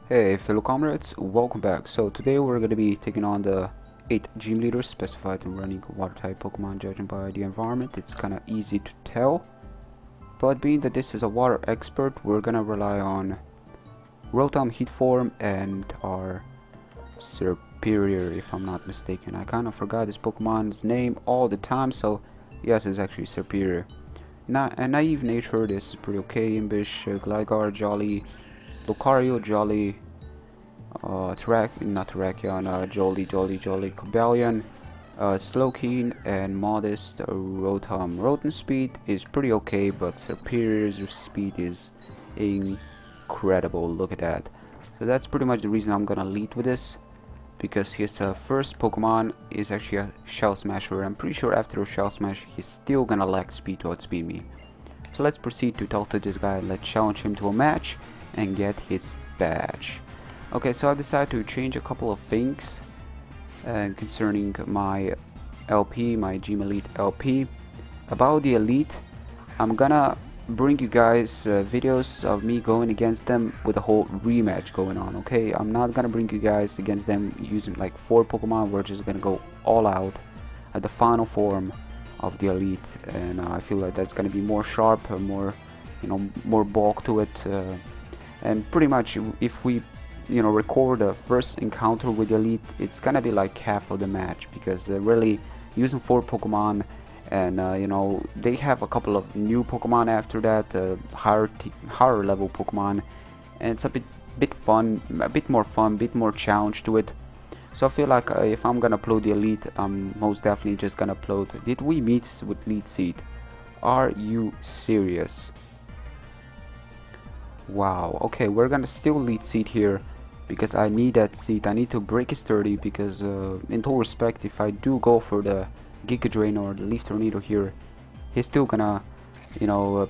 Hey fellow comrades, welcome back. So today we're going to be taking on the 8 gym leaders specified in running water type Pokemon. Judging by the environment, it's kinda easy to tell, but being that this is a water expert, we're gonna rely on Rotom Heat Form and our Superior, if I'm not mistaken. I kinda forgot this Pokemon's name all the time, so yes, it's actually Superior. A Naive Nature, this is pretty okay. Imbish, Gligar, Jolly, Lucario, Jolly, not Terrakion, Jolly, Cobalion, Slowkeen, and Modest, Rotom. Rotom speed is pretty okay, but Superior's speed is incredible. Look at that. So that's pretty much the reason I'm gonna lead with this, because his first Pokemon is actually a Shell Smasher. I'm pretty sure after a Shell Smash, he's still gonna lack speed to outspeed me. So let's proceed to talk to this guy. Let's challenge him to a match and get his badge. Okay, so I decided to change a couple of things concerning my LP, my Gym Elite LP. About the Elite, I'm gonna bring you guys videos of me going against them with a whole rematch going on, okay? I'm not gonna bring you guys against them using like 4 Pokemon. We're just gonna go all out at the final form of the Elite, and I feel like that's gonna be more sharp, more, more bulk to it. And pretty much if we record the first encounter with the Elite, it's gonna be like half of the match, because really using 4 Pokemon, and they have a couple of new Pokemon after that, higher level Pokemon, and it's a bit fun, a bit more fun, bit more challenge to it. So I feel like if I'm gonna upload the Elite, I'm most definitely just gonna upload Did We Meet with Lead Seed? Are you serious? Wow, okay, we're gonna still lead seed here, because I need that seed. I need to break his 30, because in total respect, if I do go for the Giga Drain or the Leaf Tornado here, he's still gonna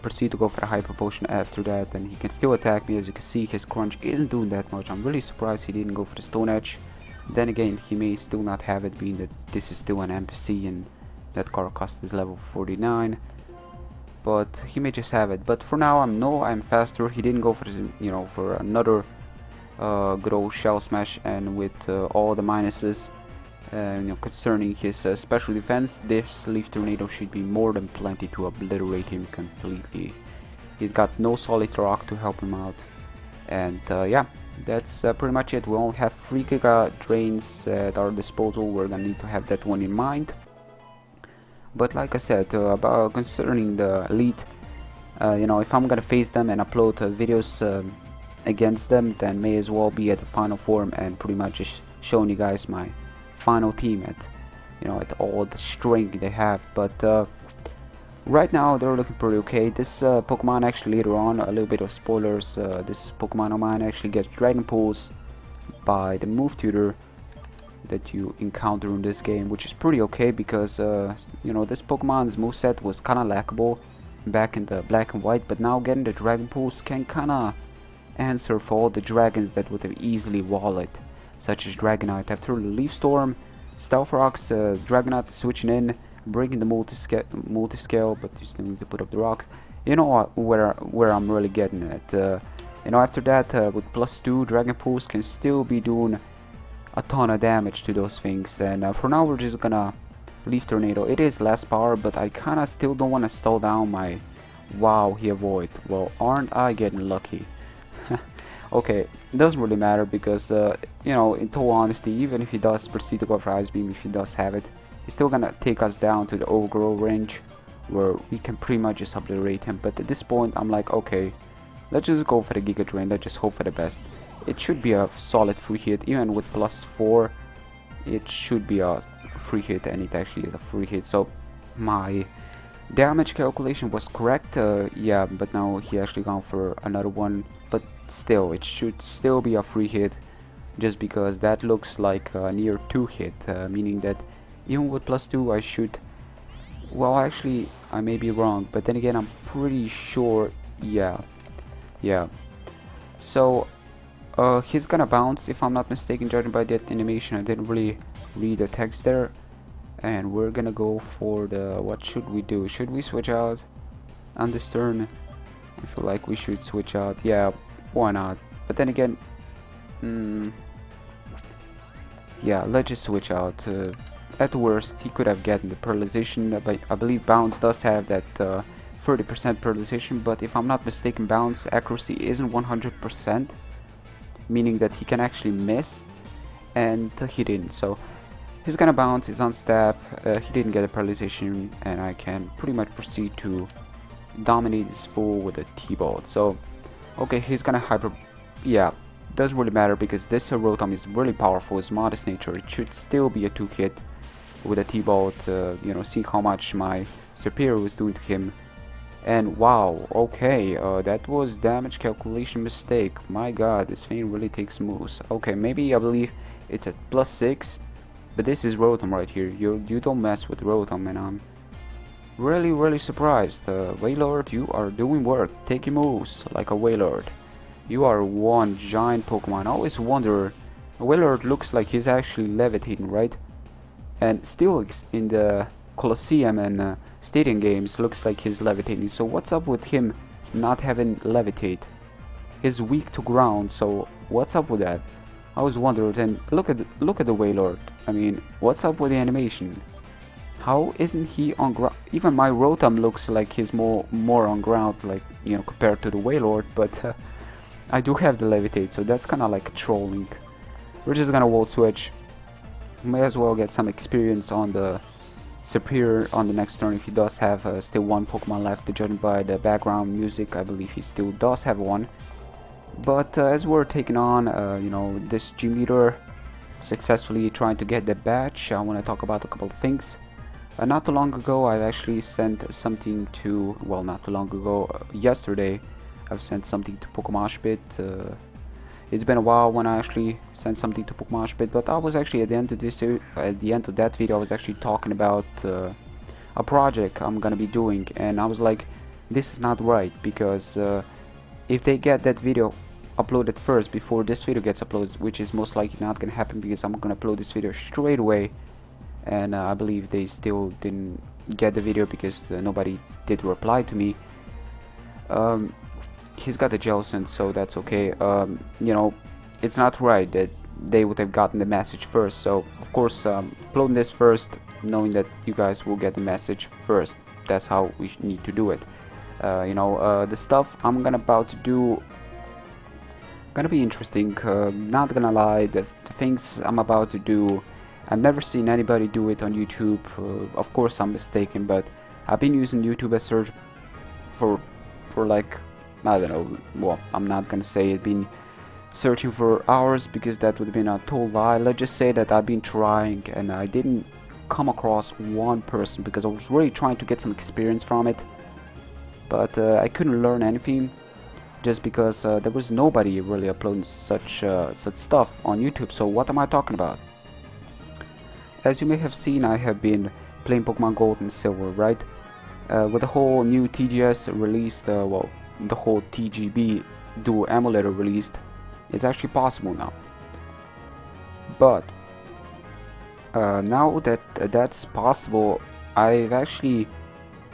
proceed to go for the Hyper Potion after that, and he can still attack me. As you can see, his crunch isn't doing that much. I'm really surprised he didn't go for the Stone Edge. Then again, he may still not have it, being that this is still an NPC and that card cost is level 49. But he may just have it. But for now, I'm faster. He didn't go for this, for another good old Shell Smash, and with all the minuses concerning his special defense, this Leaf Tornado should be more than plenty to obliterate him completely. He's got no Solid Rock to help him out, and yeah, that's pretty much it. We only have 3 Giga Drains at our disposal. We're gonna need to have that one in mind. But like I said, about concerning the Elite, if I'm gonna face them and upload videos against them, then may as well be at the final form and pretty much just showing you guys my final team at all the strength they have. But right now they're looking pretty okay. This Pokemon actually later on, a little bit of spoilers, this Pokemon of mine actually gets Dragon Pulse by the move tutor that you encounter in this game, which is pretty okay, because this Pokemon's moveset was kinda lackable back in the Black and White, but now getting the Dragon Pulse can kinda answer for all the dragons that would have easily wall it, such as Dragonite. After the Leaf Storm, Stealth Rocks, Dragonite switching in, breaking the multi-scale, but you still need to put up the rocks. You know where I'm really getting at. After that, with +2, Dragon Pulse can still be doing a ton of damage to those things, and for now we're just gonna Leaf Tornado. It is less power, but I kinda still don't want to stall down my wow he avoid. Well, aren't I getting lucky? Okay, it doesn't really matter, because in total honesty, even if he does proceed to go for Ice Beam, if he does have it, he's still gonna take us down to the overgrow range, where we can pretty much just obliterate him. But at this point I'm like, okay, let's just go for the Giga Drain. Let's just hope for the best. It should be a solid free hit, even with +4. It should be a free hit, and it actually is a free hit. So my damage calculation was correct. Yeah, but now he actually gone for another one. But still, it should still be a free hit, just because that looks like a near 2 hit, meaning that even with +2 I should. Well, actually, I may be wrong, but then again, I'm pretty sure. Yeah. So he's gonna bounce, if I'm not mistaken, judging by that animation. I didn't really read the text there. And we're gonna go for the, what should we do? Should we switch out on this turn? I feel like we should switch out. Yeah, why not? But then again, Mm, yeah, let's just switch out. At worst, he could have gotten the paralyzation, but I believe Bounce does have that 30% paralyzation, but if I'm not mistaken, Bounce accuracy isn't 100%, meaning that he can actually miss, and he didn't. So he's gonna bounce, he's on stab, he didn't get a paralyzation, and I can pretty much proceed to dominate this fool with a T-bolt. So, okay, he's gonna hyper... yeah, doesn't really matter because this Rotom is really powerful, it's modest nature, it should still be a 2-hit with a T-bolt, you know, seeing how much my superior was doing to him. And wow, okay, that was damage calculation mistake. My god, this thing really takes moves. Okay, maybe I believe it's at +6, but this is Rotom right here. You don't mess with Rotom, and I'm really surprised. Wailord, you are doing work. Take your moves like a Wailord. You are one giant Pokemon. I always wonder, Wailord looks like he's actually levitating, right? And still in the Colosseum and Stadium games looks like he's levitating. So what's up with him not having levitate? He's weak to ground, so what's up with that? I was wondering. And look at the Wailord. I mean, what's up with the animation? How isn't he on ground? Even my Rotom looks like he's more on ground, like, you know, compared to the Wailord. But I do have the levitate, so that's kind of like trolling. We're just gonna Volt Switch. May as well get some experience on the superior on the next turn if he does have still one Pokemon left. Judging by the background music, I believe he still does have one. But as we're taking on, you know, this gym leader, successfully trying to get the badge, I want to talk about a couple of things. Not too long ago, I've actually sent something to, well, not too long ago, yesterday, I've sent something to Pokemashbit. It's been a while when I actually sent something to Pokemashbit, but I was actually at the end of this, at the end of that video, I was actually talking about a project I'm gonna be doing, and I was like, this is not right, because if they get that video uploaded first before this video gets uploaded, which is most likely not gonna happen because I'm gonna upload this video straight away, and I believe they still didn't get the video because nobody did reply to me. He's got a Jellicent, so that's okay. You know, it's not right that they would have gotten the message first, so of course uploading this first, knowing that you guys will get the message first. That's how we need to do it. You know, the stuff I'm about to do gonna be interesting. Not gonna lie, the things I'm about to do, I've never seen anybody do it on YouTube. Of course I'm mistaken, but I've been using YouTube as search for like, I don't know, well, I'm not gonna say it, been searching for hours because that would have been a total lie. Let's just say that I've been trying and I didn't come across one person because I was really trying to get some experience from it, but I couldn't learn anything just because there was nobody really uploading such stuff on YouTube. So what am I talking about? As you may have seen, I have been playing Pokemon Gold and Silver, right? With the whole new TGS released, well, the whole TGB dual emulator released, it's actually possible now. But now that that's possible, I've actually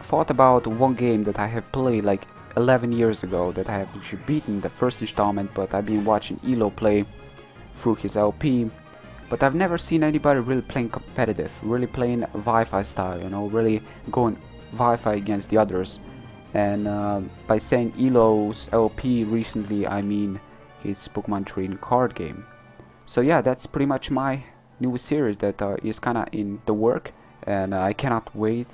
thought about one game that I have played like 11 years ago that I have actually beaten the first installment, but I've been watching Elo play through his LP, but I've never seen anybody really playing competitive, really playing Wi-Fi style, you know, really going Wi-Fi against the others. And by saying Elo's LP recently, I mean his Pokemon trading card game. So yeah, that's pretty much my new series that is kinda in the work, and I cannot wait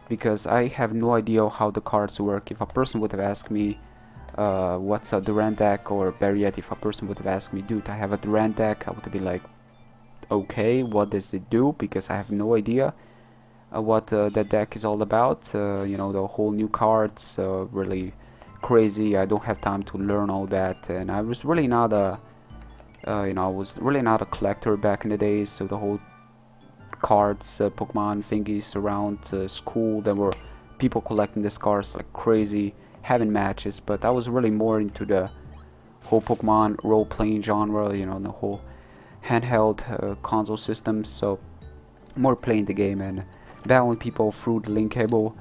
because I have no idea how the cards work. If a person would have asked me what's a Durant deck, or better yet, if a person would have asked me, dude, I have a Durant deck, I would be like, okay, what does it do? Because I have no idea what that deck is all about. You know, the whole new cards, really crazy. I don't have time to learn all that, and I was really not a you know, I was really not a collector back in the days. So the whole cards, Pokemon thingies around school, there were people collecting these cards like crazy, having matches, but I was really more into the whole Pokemon role-playing genre, you know, the whole handheld console systems. So more playing the game and battling people through the link cable,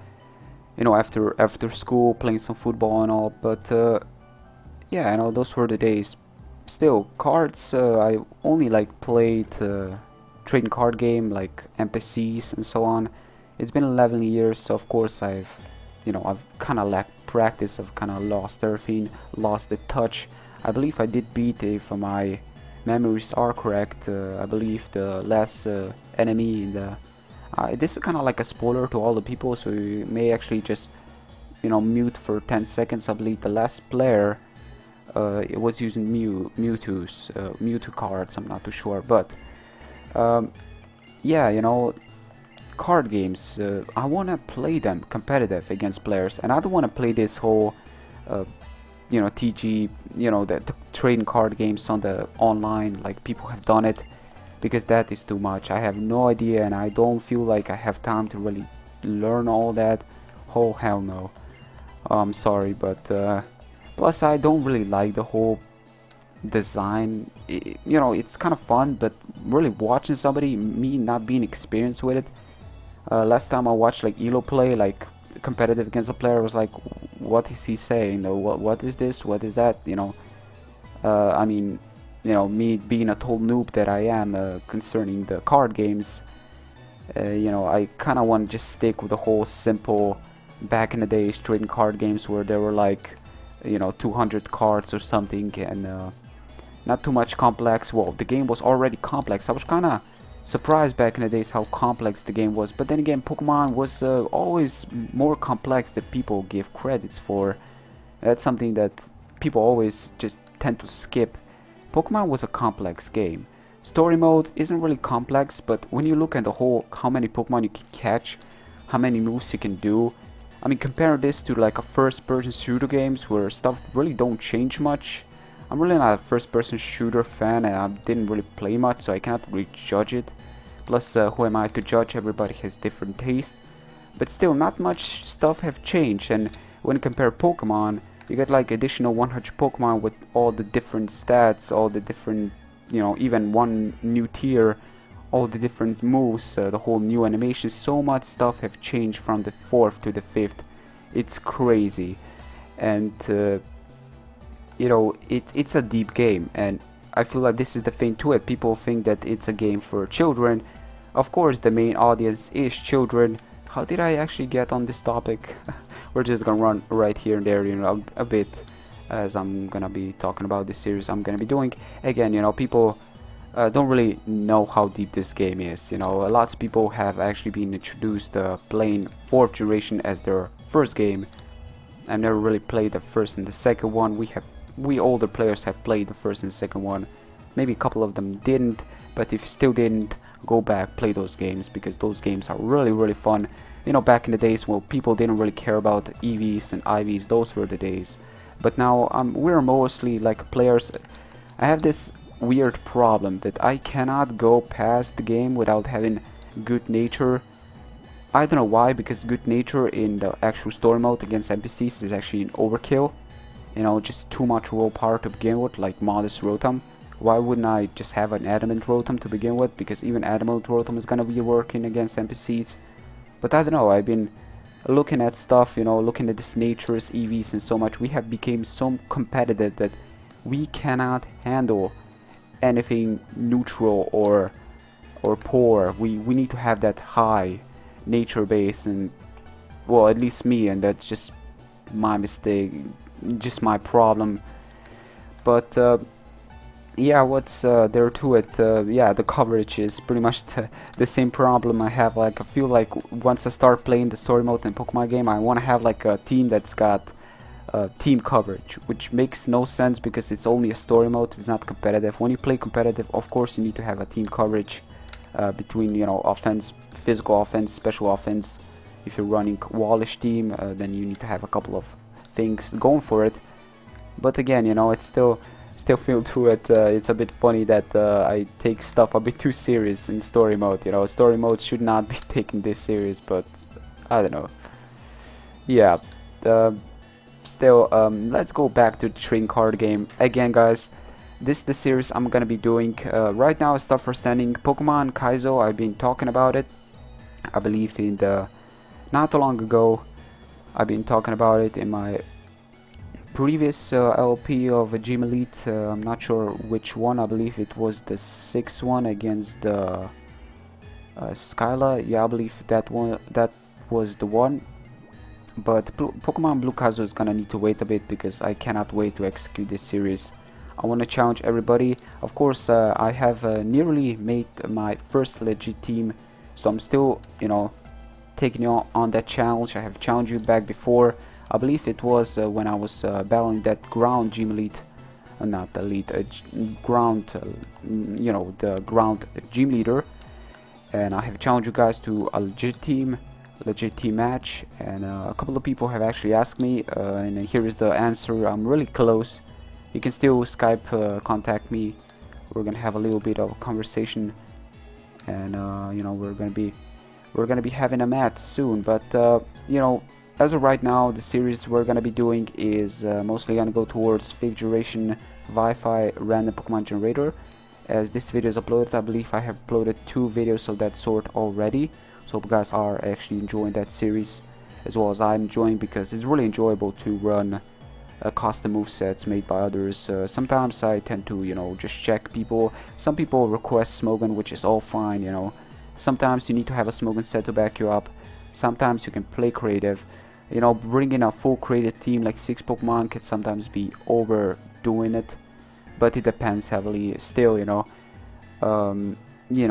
you know, after school, playing some football and all. But yeah, you know, those were the days. still cards, I only like played trading card game like NPCs and so on. It's been 11 years, so of course I've kind of lacked practice. I've kind of lost everything, lost the touch. I believe I did beat, if my memories are correct, I believe the last enemy in the this is kind of like a spoiler to all the people, so you may actually just mute for 10 seconds. I believe the last player it was using Mewtwo cards. I'm not too sure, but yeah, card games, I want to play them competitive against players, and I don't want to play this whole TG, the trading card games on the online like people have done it, because that is too much. I have no idea, and I don't feel like I have time to really learn all that. Oh hell no. I'm sorry, but plus I don't really like the whole design. It's kind of fun, but really watching somebody, me not being experienced with it. Last time I watched like Elo play like competitive against a player, I was like, what is he saying? What is this? What is that? I mean, me being a total noob that I am concerning the card games, I kind of want to just stick with the whole simple back in the days trading card games where there were like 200 cards or something, and not too much complex. Well, the game was already complex. I was kind of surprised back in the days how complex the game was, but then again, Pokemon was always more complex than people give credits for. That's something that people always just tend to skip. Pokemon was a complex game. Story mode isn't really complex, but when you look at the whole, how many Pokemon you can catch, how many moves you can do, I mean, compare this to like a first-person shooter games where stuff really don't change much. I'm really not a first-person shooter fan, and I didn't really play much, so I cannot really judge it. Plus, who am I to judge? Everybody has different taste. But still, not much stuff have changed, and when you compare Pokemon, you get like additional 100 Pokemon with all the different stats, all the different, even one new tier, all the different moves, the whole new animations. So much stuff have changed from the 4th to the 5th. It's crazy, and it's a deep game, and I feel like this is the thing to it. People think that it's a game for children. Of course, the main audience is children. How did I actually get on this topic? We're just gonna run right here and there, a bit, as I'm gonna be talking about this series I'm gonna be doing. Again, people don't really know how deep this game is. Lots of people have actually been introduced playing 4th generation as their first game. I've never really played the first and the second one. We older players have played the first and the second one. Maybe a couple of them didn't, but if you still didn't, go back, play those games, because those games are really, really fun. Back in the days when people didn't really care about EVs and IVs, those were the days. But now we're mostly like players. I have this weird problem that I cannot go past the game without having good nature. I don't know why, because good nature in the actual story mode against NPCs is actually an overkill. Just too much raw power to begin with, like modest Rotom. Why wouldn't I just have an adamant Rotom to begin with? Because even adamant Rotom is gonna be working against NPCs. But I don't know, I've been looking at stuff, looking at this nature's EVs and so much. We have become so competitive that we cannot handle anything neutral or poor. We need to have that high nature base, and well, at least me, and that's just my mistake, just my problem. But yeah, what's there to it? Yeah, the coverage is pretty much the same problem I have. Like, I feel like once I start playing the story mode in Pokemon game, I want to have like a team that's got team coverage, which makes no sense because it's only a story mode. It's not competitive. When you play competitive, of course you need to have a team coverage between offense, physical offense, special offense. If you're running wallish team, then you need to have a couple of things going for it. But again, it's still feel to it. It's a bit funny that I take stuff a bit too serious in story mode. Story mode should not be taken this serious, but I don't know. Yeah. Still, let's go back to the trading card game again, guys. This is the series I'm gonna be doing. Right now, stuff for standing Pokemon Kaizo. I've been talking about it. I believe in the not too long ago. I've been talking about it in my previous LP of a Gym Elite. I'm not sure which one. I believe it was the 6th one against the Skyla. Yeah, I believe that one. That was the one. But Pokemon Blue Kazu is gonna need to wait a bit because I cannot wait to execute this series. I want to challenge everybody. Of course, I have nearly made my first legit team, so I'm still, you know, taking you on that challenge. I have challenged you back before. I believe it was when I was battling that ground gym elite, not elite, ground, you know, the ground gym leader, and I have challenged you guys to a legit team match, and a couple of people have actually asked me, and here is the answer. I'm really close. You can still Skype contact me. We're gonna have a little bit of a conversation, and you know, we're gonna be having a match soon. But you know, as of right now, the series we're gonna be doing is mostly gonna go towards 5th generation Wi-Fi random Pokemon generator. As this video is uploaded, I believe I have uploaded 2 videos of that sort already. So hope you guys are actually enjoying that series as well as I'm enjoying, because it's really enjoyable to run custom movesets made by others. Sometimes I tend to, you know, just check people. Some people request Smogon, which is all fine, you know. Sometimes you need to have a Smogon set to back you up. Sometimes you can play creative. You know, bringing a full creative team like 6 Pokemon can sometimes be overdoing it, but it depends heavily. Still, you know,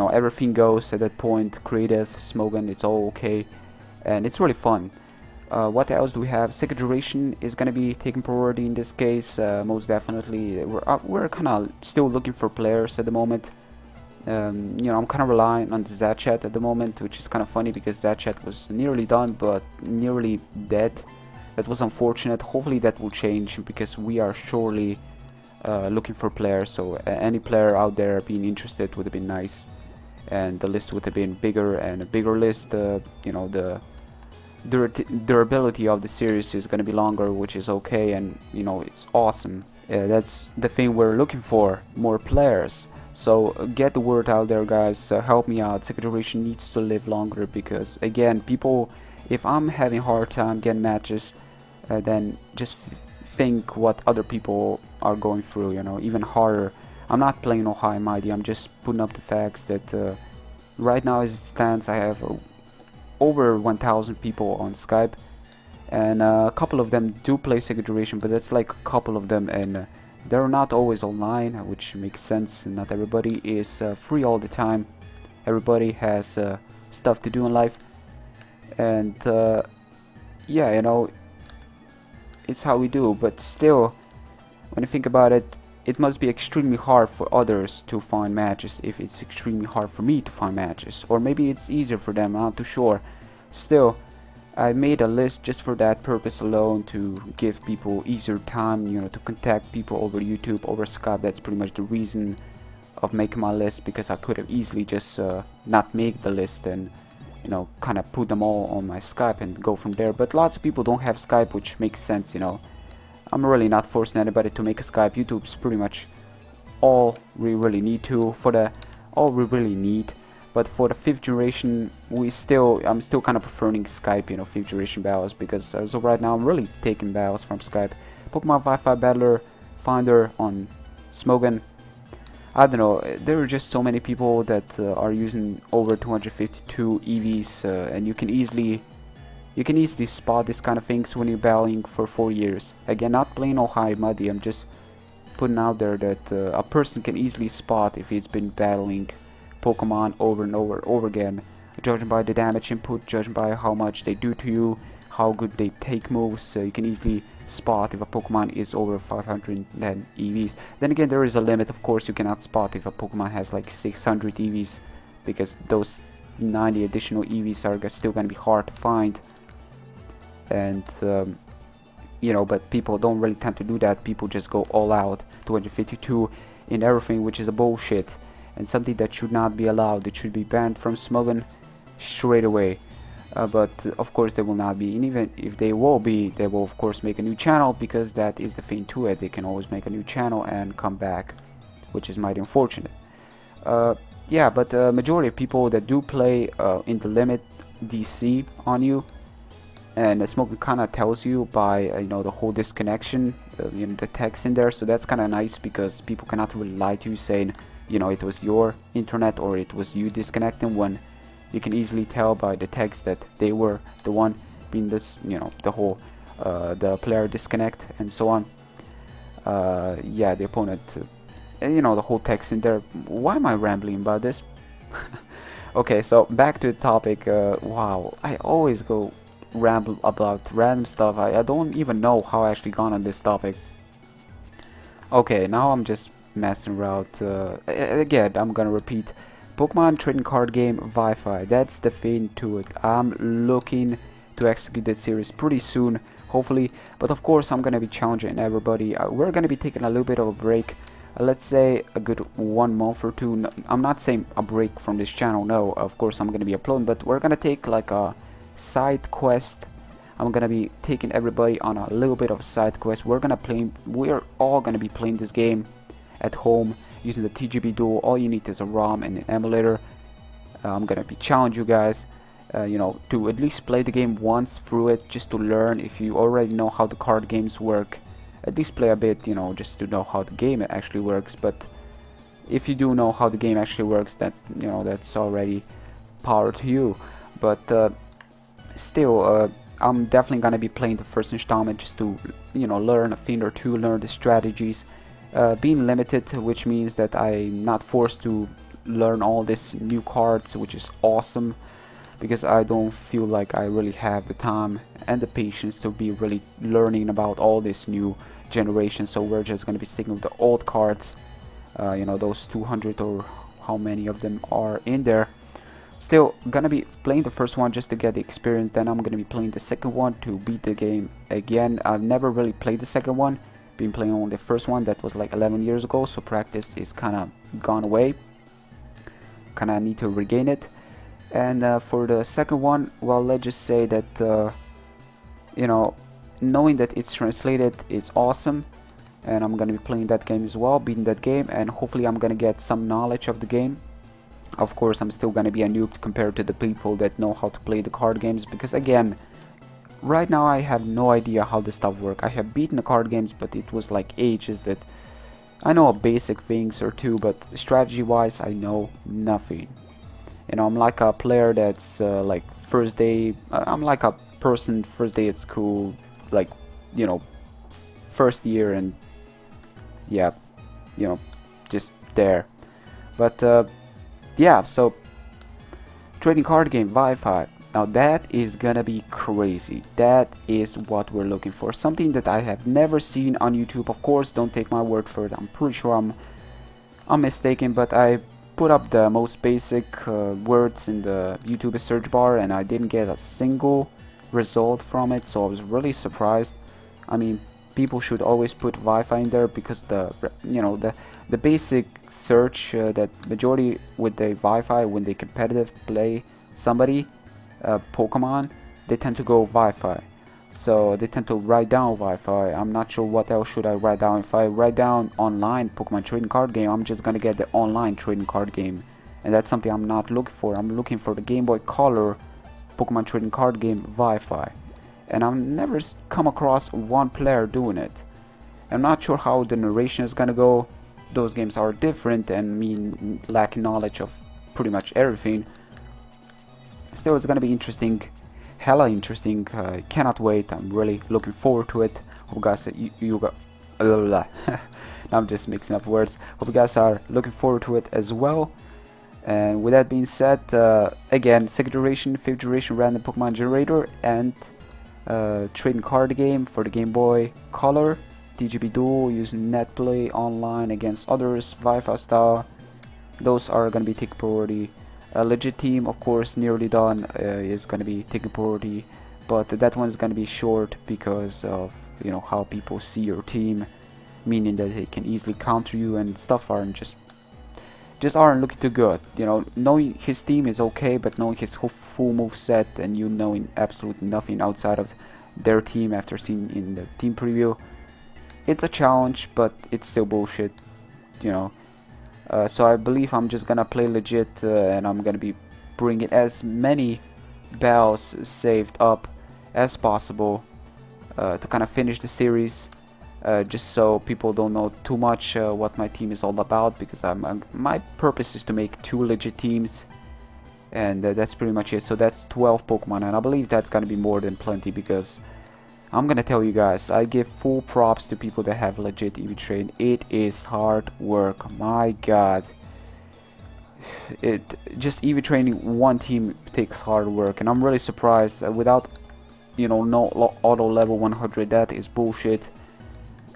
everything goes at that point. Creative, Smogon, it's all okay, and it's really fun. What else do we have? 2nd generation is gonna be taking priority in this case, most definitely. We're kind of still looking for players at the moment. You know, I'm kind of relying on the Zachat at the moment, which is kind of funny because Zachat was nearly done but nearly dead. That was unfortunate. Hopefully that will change, because we are surely looking for players. So any player out there being interested would have been nice, and the list would have been bigger, and a bigger list. You know, the durability of the series is going to be longer, which is okay, and you know, it's awesome. That's the thing we're looking for, more players. So get the word out there, guys. Help me out. 2nd generation needs to live longer, because again, people, if I'm having a hard time getting matches, then just think what other people are going through, you know, even harder. I'm not playing no high and mighty. I'm just putting up the facts that right now as it stands, I have over 1,000 people on Skype, and a couple of them do play 2nd generation, but that's like a couple of them, and they're not always online, which makes sense. Not everybody is free all the time. Everybody has stuff to do in life, and yeah, you know, it's how we do. But still, when you think about it, it must be extremely hard for others to find matches if it's extremely hard for me to find matches, or maybe it's easier for them, I'm not too sure. Still, I made a list just for that purpose alone, to give people easier time, you know, to contact people over YouTube, over Skype. That's pretty much the reason of making my list, because I could have easily just not make the list and, you know, kind of put them all on my Skype and go from there. But lots of people don't have Skype, which makes sense, you know. I'm really not forcing anybody to make a Skype. YouTube's pretty much all we really need to, all we really need. But for the 5th generation, I'm still kind of preferring Skype, you know, 5th generation battles, because as of right now, I'm really taking battles from Skype. Pokemon Wi-Fi Battler Finder on Smogon. I don't know, there are just so many people that are using over 252 EVs, and you can easily spot this kind of things when you're battling for 4 years. Again, not playing all high muddy, I'm just putting out there that a person can easily spot if he's been battling Pokemon over and over again, judging by the damage input, judging by how much they do to you, how good they take moves. You can easily spot if a Pokemon is over 510 EVs. Then again, there is a limit. Of course, you cannot spot if a Pokemon has like 600 EVs, because those 90 additional EVs are still going to be hard to find. And you know, but people don't really tend to do that. People just go all out, 252 in everything, which is a bullshit, and something that should not be allowed. It should be banned from Smogon straight away. But of course they will not be, and even if they will be, they will of course make a new channel, because that is the thing to it. They can always make a new channel and come back, which is mighty unfortunate. Yeah, but majority of people that do play in the limit DC on you, and Smogon kinda tells you by you know, the whole disconnection, you know, the text in there, so that's kind of nice because people cannot really lie to you saying, you know, it was your internet or it was you disconnecting, when you can easily tell by the text that they were the one being this, you know, the whole the player disconnect and so on. Yeah, the opponent, you know, the whole text in there. Why am I rambling about this? Okay, so back to the topic. Wow, I always go ramble about random stuff. I don't even know how I actually got on this topic. Okay, now I'm just messing around. Again, I'm gonna repeat. Pokemon trading card game Wi-Fi. That's the thing to it. I'm looking to execute that series pretty soon, hopefully. But of course, I'm gonna be challenging everybody. We're gonna be taking a little bit of a break. Let's say a good 1 month or two. I'm not saying a break from this channel, no, of course I'm gonna be uploading, but we're gonna take like a side quest. I'm gonna be taking everybody on a little bit of a side quest. We're all gonna be playing this game at home using the TGB Duo. All you need is a ROM and an emulator. I'm gonna be challenge you guys, you know, to at least play the game once through it, just to learn. If you already know how the card games work, at least play a bit, you know, just to know how the game actually works. But if you do know how the game actually works, that, you know, that's already power to you. But still, I'm definitely gonna be playing the first installment just to, you know, learn a thing or two, learn the strategies. Being limited, which means that I'm not forced to learn all these new cards, which is awesome, because I don't feel like I really have the time and the patience to be really learning about all this new generation. So we're just going to be sticking with the old cards, you know, those 200 or how many of them are in there. Still gonna be playing the first one just to get the experience, then I'm gonna be playing the second one to beat the game again. I've never really played the second one, been playing on the first one that was like 11 years ago, so practice is kind of gone away, kind of need to regain it. And for the second one, well, let's just say that you know, knowing that it's translated, it's awesome, and I'm gonna be playing that game as well, beating that game, and hopefully I'm gonna get some knowledge of the game. Of course, I'm still gonna be a noob compared to the people that know how to play the card games, because again, right now I have no idea how this stuff works. I have beaten the card games, but it was like ages that I know basic things or two, but strategy wise I know nothing. You know, I'm like a player that's like first day, I'm like a person first day at school, like, you know, first year, and yeah, you know, just there. But yeah, so trading card game Wi-Fi. Now that is gonna be crazy. That is what we're looking for. Something that I have never seen on YouTube. Of course, don't take my word for it. I'm pretty sure I'm mistaken, but I put up the most basic words in the YouTube search bar, and I didn't get a single result from it. So I was really surprised. I mean, people should always put Wi-Fi in there, because the basic search that majority with the Wi-Fi, when they competitive play somebody, Pokemon, they tend to go Wi-Fi, so they tend to write down Wi-Fi. I'm not sure what else should I write down. If I write down online Pokemon trading card game, I'm just gonna get the online trading card game, and that's something I'm not looking for. I'm looking for the Game Boy Color Pokemon trading card game Wi-Fi, and I've never come across one player doing it. I'm not sure how the narration is gonna go. Those games are different, and me lacking knowledge of pretty much everything. Still, it's gonna be interesting, hella interesting. I cannot wait. I'm really looking forward to it. Hope guys, now I'm just mixing up words. Hope you guys are looking forward to it as well. And with that being said, again, second generation, fifth generation random Pokemon generator, and trading card game for the Game Boy Color, TGB Duo, using netplay online against others, Wi-Fi style. Those are gonna be taking priority. A legit team, of course, nearly done, is gonna be taking priority, but that one is gonna be short because of, you know, how people see your team, meaning that they can easily counter you, and stuff aren't just aren't looking too good. You know, knowing his team is okay, but knowing his whole full move set and you knowing absolutely nothing outside of their team after seeing in the team preview, it's a challenge, but it's still bullshit, you know. So I believe I'm just gonna play legit, and I'm gonna be bringing as many bells saved up as possible to kind of finish the series. just so people don't know too much what my team is all about, because my purpose is to make 2 legit teams, and that's pretty much it. So that's 12 Pokemon, and I believe that's gonna be more than plenty, because I'm gonna tell you guys, I give full props to people that have legit EV Train. It is hard work, my god. It just EV training one team takes hard work, and I'm really surprised without, you know, no auto level 100. That is bullshit.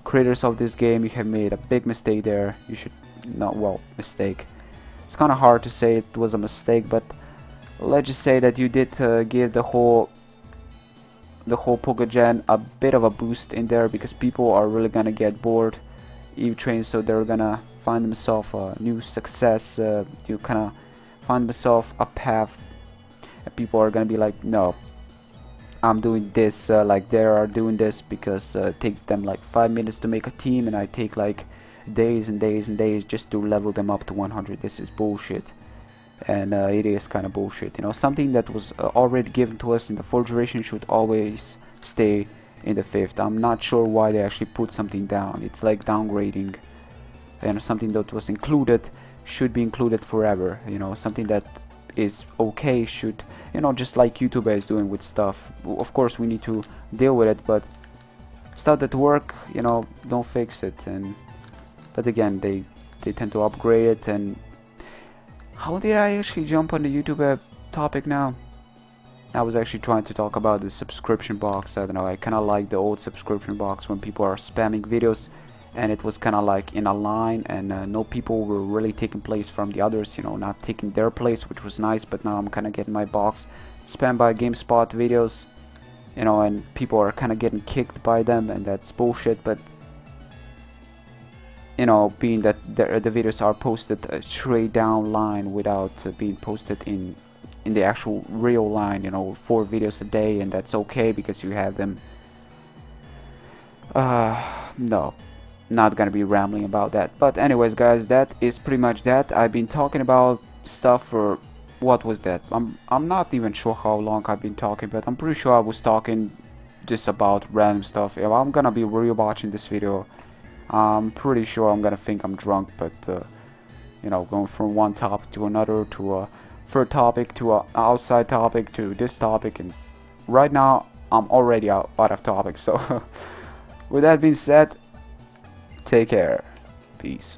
Creators of this game, you have made a big mistake there. You should not, well, mistake. It's kind of hard to say it was a mistake, but let's just say that you did give the whole Pokégen a bit of a boost in there, because people are really gonna get bored EV Train, so they're gonna find themselves a new success. You kind of find themselves a path, and people are gonna be like, no, I'm doing this like they are doing this, because it takes them like 5 minutes to make a team, and I take like days and days and days just to level them up to 100. This is bullshit, and it is kind of bullshit. You know, something that was already given to us in the 4th generation should always stay in the 5th. I'm not sure why they actually put something down. It's like downgrading, and something that was included should be included forever. You know, something that is okay should, you know, just like YouTube is doing with stuff. Of course we need to deal with it, but stuff that work, you know, don't fix it. And but again, they tend to upgrade it. And how did I actually jump on the YouTube topic now? I was actually trying to talk about the subscription box. I don't know, I kind of like the old subscription box when people are spamming videos, and it was kind of like in a line, and no people were really taking place from the others, you know, not taking their place, which was nice. But now I'm kind of getting my box spammed by GameSpot videos, you know, and people are kind of getting kicked by them, and that's bullshit. But you know, being that the videos are posted straight down line without being posted in the actual real line, you know, 4 videos a day, and that's okay because you have them. No, not gonna be rambling about that. But anyways guys, that is pretty much that. I've been talking about stuff for, what was that, I'm not even sure how long I've been talking, but I'm pretty sure I was talking just about random stuff. If I'm gonna be rewatching this video, I'm pretty sure I'm gonna think I'm drunk. But you know, going from one topic to another, to a third topic, to a outside topic, to this topic, and right now I'm already out of topic. So with that being said, take care, peace.